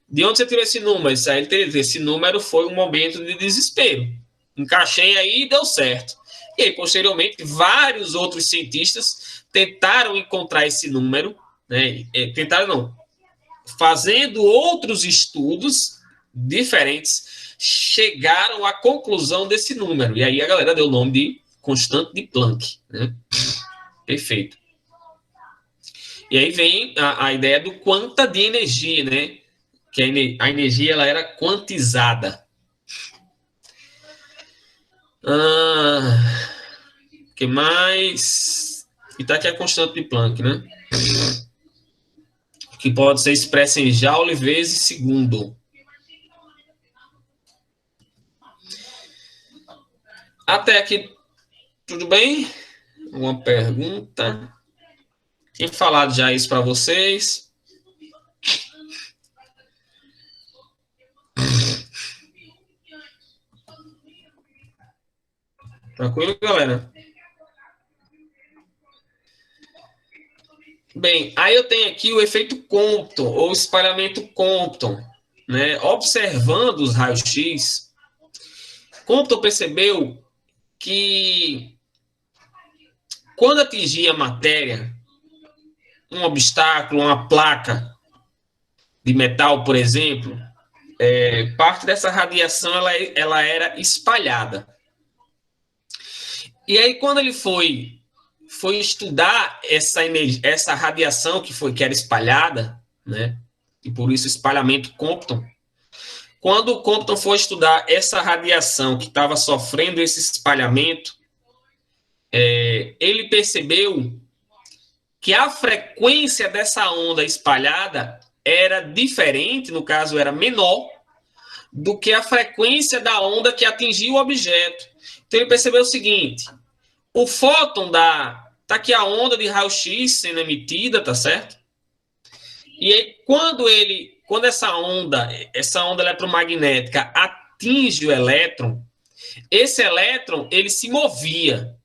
De onde você tirou esse número? Aí ele teria, esse número foi um momento de desespero. Encaixei aí e deu certo. E aí, posteriormente, vários outros cientistas tentaram encontrar esse número, né? Tentaram não, fazendo outros estudos diferentes, chegaram à conclusão desse número. E aí a galera deu o nome de constante de Planck, né? Perfeito. E aí vem a ideia do quanta de energia, né? Que a energia ela era quantizada. Que mais? E tá aqui a constante de Planck, né? Que pode ser expressa em Joule vezes segundo. Até aqui, tudo bem? Alguma pergunta? Tinha falado já isso para vocês. Tranquilo, galera? Bem, aí eu tenho aqui o efeito Compton, ou espalhamento Compton, né? Observando os raios-x, Compton percebeu que quando atingia a matéria, um obstáculo, uma placa de metal, por exemplo, parte dessa radiação ela era espalhada. E aí, quando ele foi estudar essa radiação que era espalhada, né? E por isso espalhamento Compton. Quando o Compton foi estudar essa radiação que estava sofrendo esse espalhamento, ele percebeu que a frequência dessa onda espalhada era diferente, no caso era menor, do que a frequência da onda que atingiu o objeto. Então ele percebeu o seguinte, o fóton tá aqui a onda de raio-x sendo emitida, tá certo? E aí, quando essa onda eletromagnética atinge o elétron, esse elétron, ele se movia,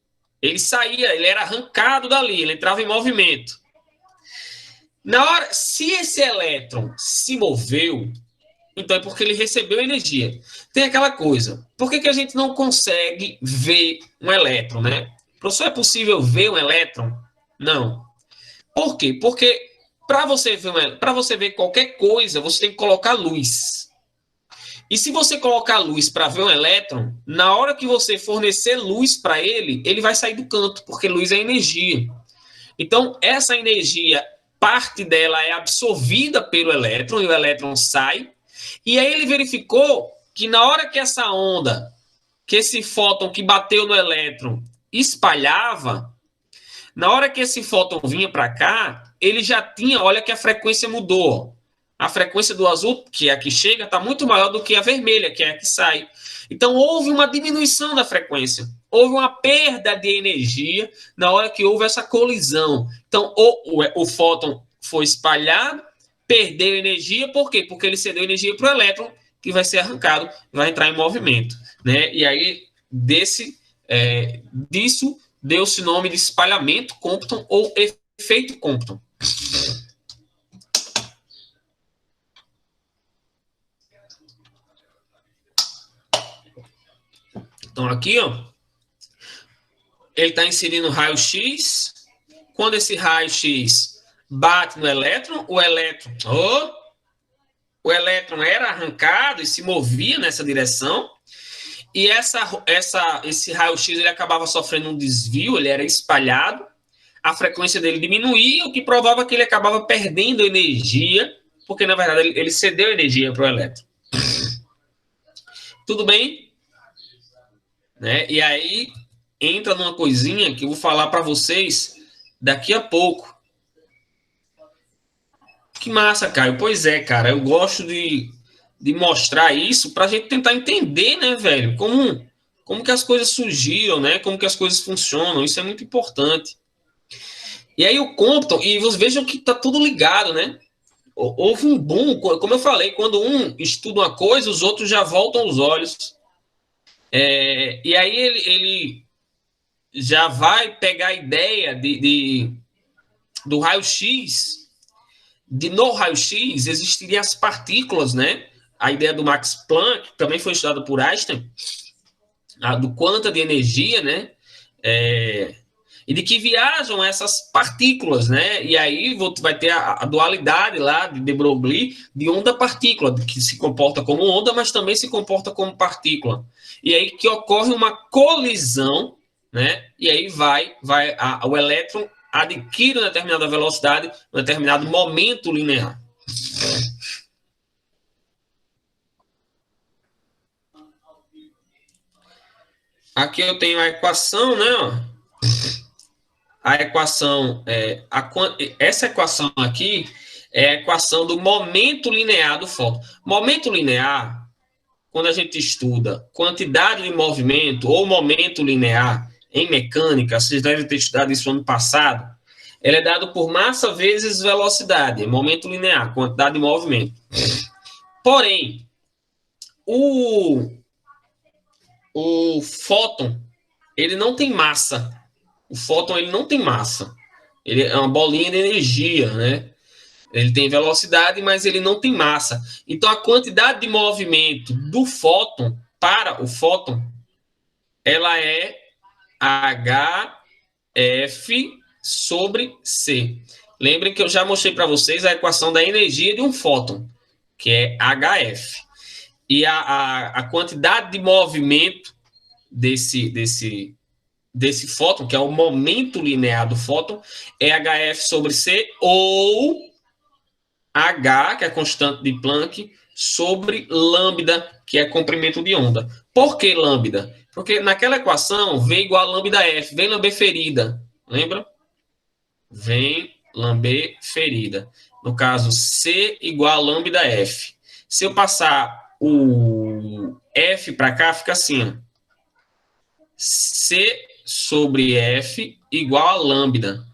ele saía, ele era arrancado dali, ele entrava em movimento. Na hora, se esse elétron se moveu, então é porque ele recebeu energia. Tem aquela coisa, por que a gente não consegue ver um elétron, né? Professor, é possível ver um elétron? Não. Por quê? Porque para você ver qualquer coisa, você tem que colocar luz. E se você colocar luz para ver um elétron, na hora que você fornecer luz para ele, ele vai sair do canto, porque luz é energia. Então, essa energia, parte dela é absorvida pelo elétron, e o elétron sai. E aí ele verificou que na hora que essa onda, que esse fóton que bateu no elétron espalhava, na hora que esse fóton vinha para cá, ele já tinha, olha que a frequência mudou. A frequência do azul, que é a que chega, está muito maior do que a vermelha, que é a que sai. Então, houve uma diminuição da frequência. Houve uma perda de energia na hora que houve essa colisão. Então, o fóton foi espalhado, perdeu energia, por quê? Porque ele cedeu energia para o elétron, que vai ser arrancado, vai entrar em movimento. Né? E aí, disso, deu-se o nome de espalhamento Compton ou efeito Compton. Então, aqui, ó, ele está inserindo raio-x. Quando esse raio-x bate no elétron, o elétron era arrancado e se movia nessa direção. E esse raio-x ele acabava sofrendo um desvio, ele era espalhado. A frequência dele diminuía, o que provava que ele acabava perdendo energia, porque, na verdade, ele cedeu energia para o elétron. Tudo bem? Né? E aí entra numa coisinha que eu vou falar para vocês daqui a pouco. Que massa, Caio. Pois é, cara. Eu gosto de mostrar isso para a gente tentar entender, né, velho? Como que as coisas surgiram, né? Como que as coisas funcionam. Isso é muito importante. E aí o Compton, e vocês vejam que tá tudo ligado, né? Houve um boom, como eu falei, quando um estuda uma coisa, os outros já voltam os olhos. E aí ele já vai pegar a ideia do raio-x, no raio-x existiriam as partículas, né? A ideia do Max Planck, que também foi estudada por Einstein, do quanta de energia, né? E de que viajam essas partículas, né? E aí vai ter a dualidade lá de Broglie de onda-partícula, que se comporta como onda, mas também se comporta como partícula. E aí que ocorre uma colisão, né? E aí o elétron adquire uma determinada velocidade, um determinado momento linear. Aqui eu tenho a equação, né? A equação, essa equação aqui é a equação do momento linear do fóton. Momento linear, quando a gente estuda quantidade de movimento ou momento linear em mecânica, vocês devem ter estudado isso ano passado, ele é dado por massa vezes velocidade, momento linear, quantidade de movimento. Porém, o fóton, ele não tem massa. O fóton, ele não tem massa. Ele é uma bolinha de energia, né? Ele tem velocidade, mas ele não tem massa. Então, a quantidade de movimento do fóton para o fóton, ela é HF sobre C. Lembrem que eu já mostrei para vocês a equação da energia de um fóton, que é HF. E a quantidade de movimento desse fóton, que é o momento linear do fóton, é HF sobre C ou H, que é a constante de Planck, sobre lambda, que é comprimento de onda. Por que lambda? Porque naquela equação, V igual a lambda F, vem lamber ferida, lembra? Vem lamber ferida. No caso, C igual a lambda F. Se eu passar o F para cá, fica assim, ó. C sobre F igual a lambda.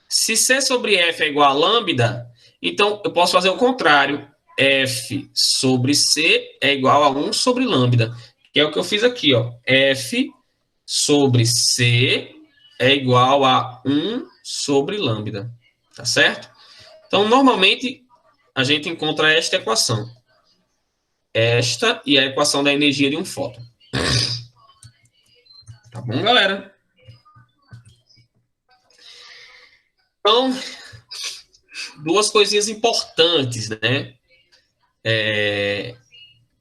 Se C sobre F é igual a lambda, então eu posso fazer o contrário. F sobre C é igual a 1 sobre lambda, que é o que eu fiz aqui, ó. F sobre C é igual a 1 sobre lambda, tá certo? Então, normalmente, a gente encontra esta equação. Esta e a equação da energia de um fóton. Tá bom, galera? Então, duas coisinhas importantes, né?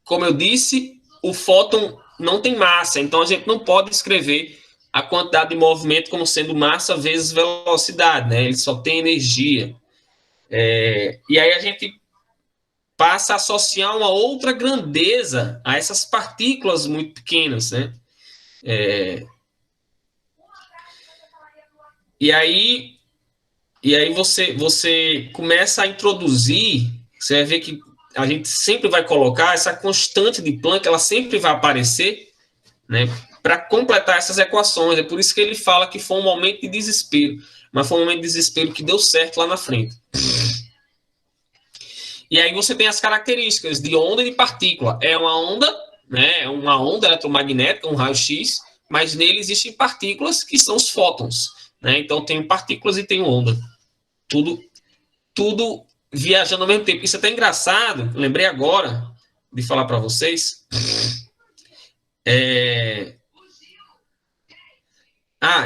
Como eu disse, o fóton não tem massa, então a gente não pode escrever a quantidade de movimento como sendo massa vezes velocidade, né? Ele só tem energia. E aí a gente passa a associar uma outra grandeza a essas partículas muito pequenas, né? E aí você começa a introduzir, você vai ver que a gente sempre vai colocar essa constante de Planck, ela sempre vai aparecer, né, para completar essas equações. É por isso que ele fala que foi um momento de desespero, mas foi um momento de desespero que deu certo lá na frente. E aí você tem as características de onda e de partícula. É uma onda, né, uma onda eletromagnética, um raio-x, mas nele existem partículas que são os fótons, né? Então tem partículas e tem onda. Tudo viajando ao mesmo tempo. Isso é até engraçado, lembrei agora de falar para vocês.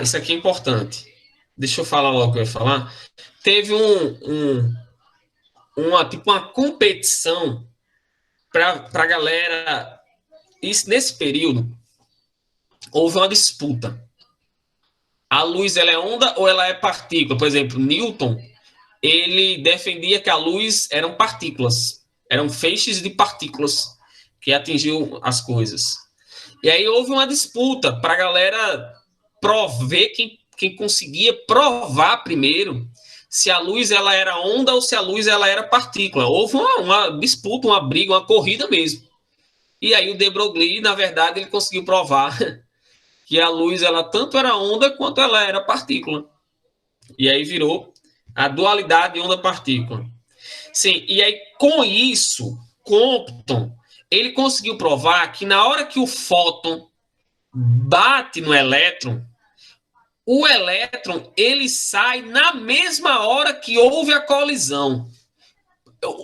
Isso aqui é importante. Deixa eu falar logo o que eu ia falar. Teve uma competição para a galera. Nesse período, houve uma disputa. A luz, ela é onda ou ela é partícula? Por exemplo, Newton, ele defendia que a luz eram partículas. Eram feixes de partículas que atingiam as coisas. E aí houve uma disputa para a galera ver quem conseguia provar primeiro se a luz ela era onda ou se a luz ela era partícula. Houve uma disputa, uma briga, uma corrida mesmo. E aí o de Broglie, na verdade, ele conseguiu provar que a luz ela tanto era onda quanto ela era partícula. E aí virou a dualidade onda-partícula. Sim, e aí com isso, Compton, ele conseguiu provar que na hora que o fóton bate no elétron, o elétron ele sai na mesma hora que houve a colisão.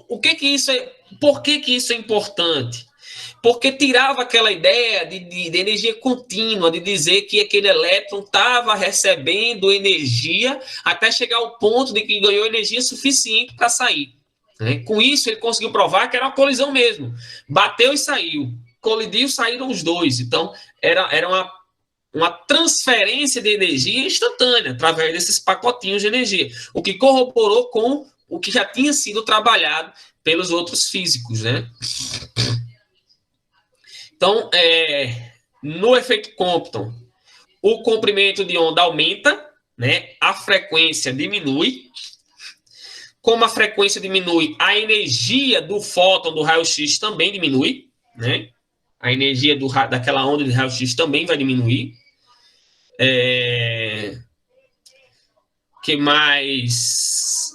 O que isso é? Por que isso é importante? Porque tirava aquela ideia de energia contínua, de dizer que aquele elétron estava recebendo energia até chegar ao ponto de que ganhou energia suficiente para sair. Né? Com isso, ele conseguiu provar que era uma colisão mesmo. Bateu e saiu. Colidiu, saíram os dois. Então, era uma transferência de energia instantânea através desses pacotinhos de energia, o que corroborou com o que já tinha sido trabalhado pelos outros físicos, né? Então, no efeito Compton, o comprimento de onda aumenta, né? A frequência diminui. Como a frequência diminui, a energia do fóton do raio-x também diminui, né? A energia daquela onda de raio-x também vai diminuir. Que mais?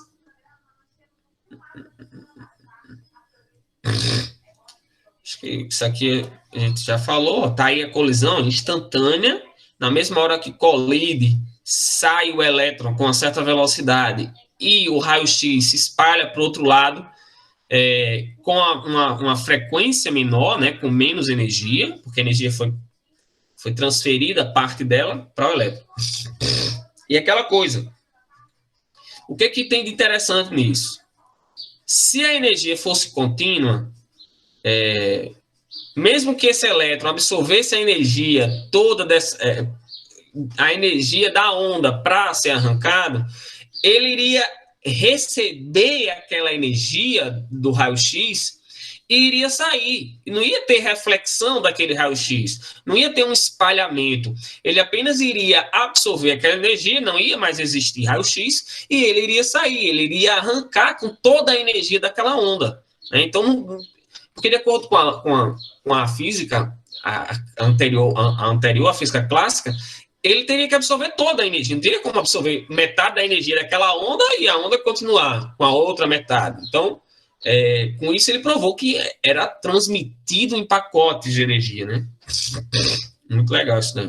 Acho que isso aqui a gente já falou. Tá aí a colisão instantânea. Na mesma hora que colide, sai o elétron com uma certa velocidade e o raio-x se espalha para o outro lado com uma frequência menor, né, com menos energia, porque a energia foi transferida, parte dela, para o elétron. E aquela coisa, o que tem de interessante nisso? Se a energia fosse contínua, mesmo que esse elétron absorvesse a energia toda a energia da onda para ser arrancado, ele iria receber aquela energia do raio-x e iria sair. Não ia ter reflexão daquele raio-x, não ia ter um espalhamento. Ele apenas iria absorver aquela energia, não ia mais existir raio-x, e ele iria sair, ele iria arrancar com toda a energia daquela onda. Então, porque de acordo com a física anterior à física clássica, ele teria que absorver toda a energia. Não teria como absorver metade da energia daquela onda e a onda continuar com a outra metade. Então, com isso ele provou que era transmitido em pacotes de energia, né? Muito legal isso daí.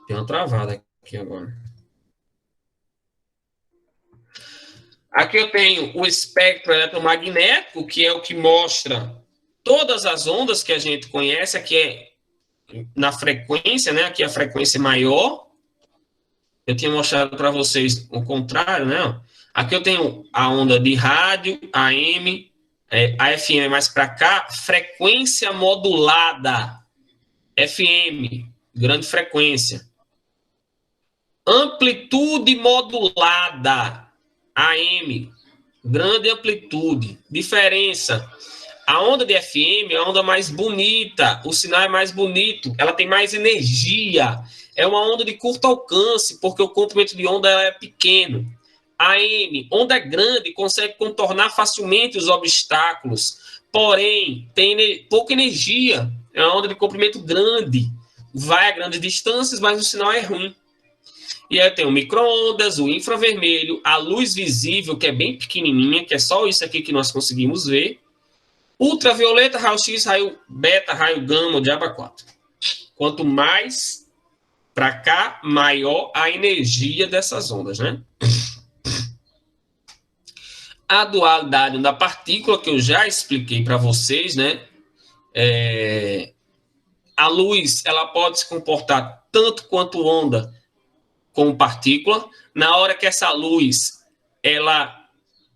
Tem uma travada aqui agora. Aqui eu tenho o espectro eletromagnético, que é o que mostra todas as ondas que a gente conhece. Aqui é na frequência, né? Aqui é a frequência maior. Eu tinha mostrado para vocês o contrário, né? Aqui eu tenho a onda de rádio, AM, a FM mais para cá, frequência modulada, FM, grande frequência. Amplitude modulada, AM, grande amplitude. Diferença. A onda de FM é a onda mais bonita, o sinal é mais bonito, ela tem mais energia. É uma onda de curto alcance, porque o comprimento de onda é pequeno. AM, onda grande, consegue contornar facilmente os obstáculos, porém, tem pouca energia. É uma onda de comprimento grande, vai a grandes distâncias, mas o sinal é ruim. E aí tem o micro-ondas, o infravermelho, a luz visível, que é bem pequenininha, que é só isso aqui que nós conseguimos ver. Ultravioleta, raio-x, raio beta, raio gama, o diabo 4. Quanto mais para cá, maior a energia dessas ondas, né? A dualidade da partícula, que eu já expliquei para vocês, né? A luz, ela pode se comportar tanto quanto onda como partícula. Na hora que essa luz, ela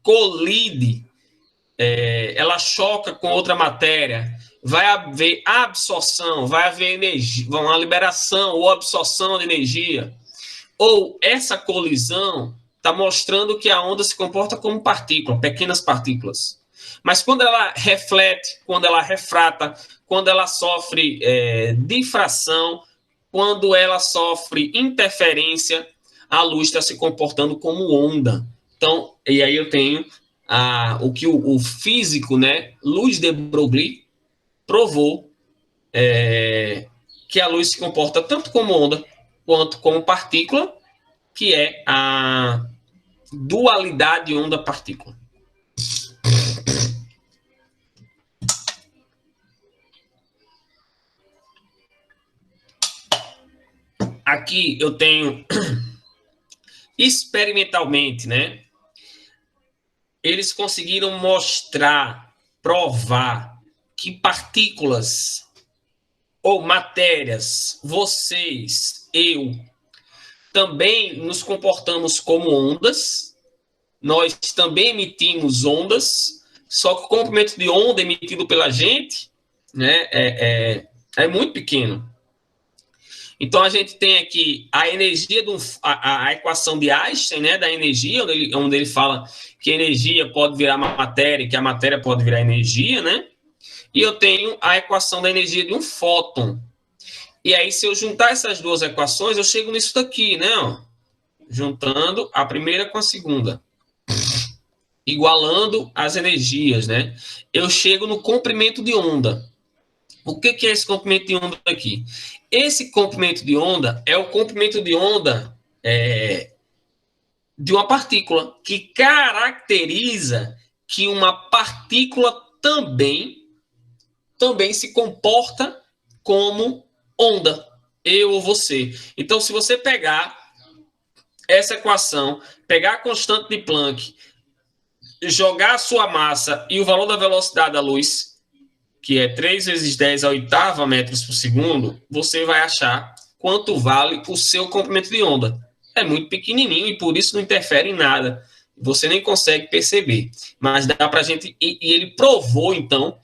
colide, ela choca com outra matéria, vai haver absorção, vai haver energia, uma liberação ou absorção de energia. Ou essa colisão está mostrando que a onda se comporta como partícula, pequenas partículas. Mas quando ela reflete, quando ela refrata, quando ela sofre difração, quando ela sofre interferência, a luz está se comportando como onda. Então, e aí eu tenho o que o físico, né, Louis de Broglie, provou que a luz se comporta tanto como onda quanto como partícula, que é a dualidade onda-partícula. Aqui eu tenho experimentalmente, né? Eles conseguiram mostrar, provar que partículas ou matérias, vocês, eu, também nos comportamos como ondas. Nós também emitimos ondas, só que o comprimento de onda emitido pela gente, né, é muito pequeno. Então, a gente tem aqui a energia, a equação de Einstein, né, da energia, onde ele fala que a energia pode virar matéria, que a matéria pode virar energia, né? E eu tenho a equação da energia de um fóton. E aí, se eu juntar essas duas equações, eu chego nisso daqui, né? Ó, juntando a primeira com a segunda. Igualando as energias, né? Eu chego no comprimento de onda. O que é esse comprimento de onda aqui? Esse comprimento de onda é o comprimento de onda de uma partícula, que caracteriza que uma partícula também se comporta como onda, eu ou você. Então, se você pegar essa equação, pegar a constante de Planck, jogar a sua massa e o valor da velocidade da luz, que é 3 vezes 10 a oitava metros por segundo, você vai achar quanto vale o seu comprimento de onda. É muito pequenininho e por isso não interfere em nada. Você nem consegue perceber. Mas dá para a gente... E ele provou, então,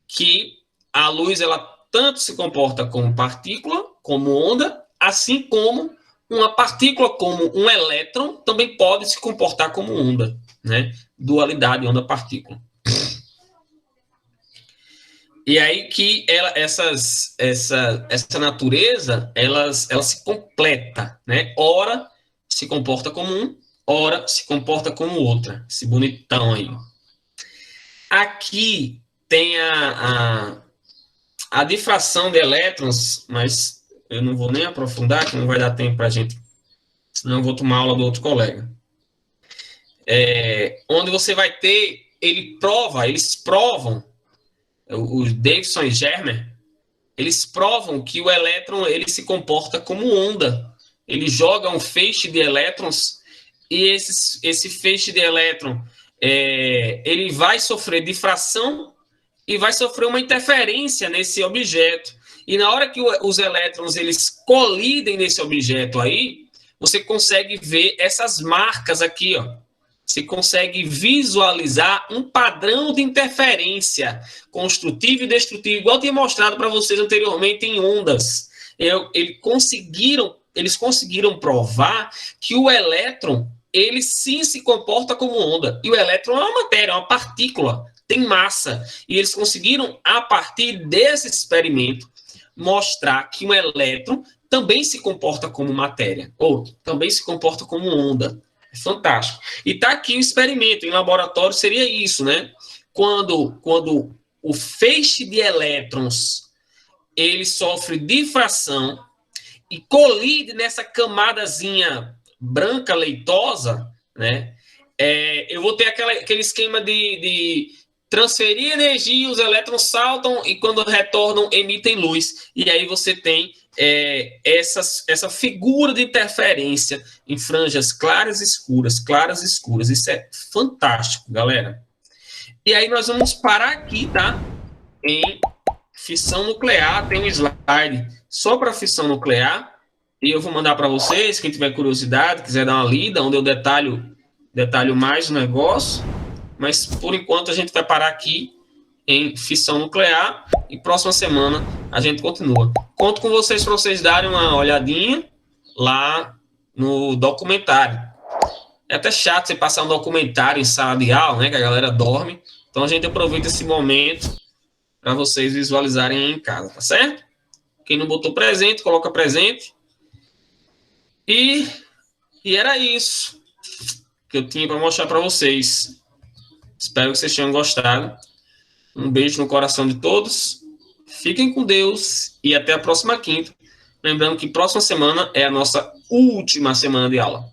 que a luz, ela tanto se comporta como partícula, como onda, assim como uma partícula, como um elétron, também pode se comportar como onda, né? Dualidade onda-partícula. E aí que essa natureza, ela se completa, né? Ora se comporta como um, ora se comporta como outra. Esse bonitão aí. Aqui tem a difração de elétrons, mas eu não vou nem aprofundar, que não vai dar tempo para a gente, senão eu vou tomar aula do outro colega. Onde você vai ter, eles provam, o Davidson e Germer, eles provam que o elétron, ele se comporta como onda. Ele joga um feixe de elétrons e esse feixe de elétron, ele vai sofrer difração e vai sofrer uma interferência nesse objeto. E na hora que os elétrons, eles colidem nesse objeto aí, você consegue ver essas marcas aqui, ó. Você consegue visualizar um padrão de interferência construtiva e destrutiva, igual eu tinha mostrado para vocês anteriormente em ondas. Eles conseguiram provar que o elétron, ele sim se comporta como onda. E o elétron é uma matéria, é uma partícula, tem massa. E eles conseguiram, a partir desse experimento, mostrar que um elétron também se comporta como matéria, ou também se comporta como onda. É fantástico. E está aqui o experimento, em laboratório seria isso, né? Quando o feixe de elétrons ele sofre difração e colide nessa camadazinha branca leitosa, né? Eu vou ter aquele esquema de transferir energia, os elétrons saltam e quando retornam emitem luz. E aí você tem essa figura de interferência em franjas claras e escuras, claras e escuras. Isso é fantástico, galera. E aí nós vamos parar aqui, tá? Em fissão nuclear, tem um slide só para fissão nuclear, e eu vou mandar para vocês, quem tiver curiosidade, quiser dar uma lida, onde eu detalho mais o negócio, mas por enquanto a gente vai parar aqui em fissão nuclear, e próxima semana a gente continua. Conto com vocês para vocês darem uma olhadinha lá no documentário. É até chato você passar um documentário em sala de aula, né, que a galera dorme, então a gente aproveita esse momento para vocês visualizarem aí em casa, tá certo? Quem não botou presente, coloca presente. E era isso que eu tinha para mostrar para vocês. Espero que vocês tenham gostado. Um beijo no coração de todos. Fiquem com Deus e até a próxima quinta. Lembrando que próxima semana é a nossa última semana de aula.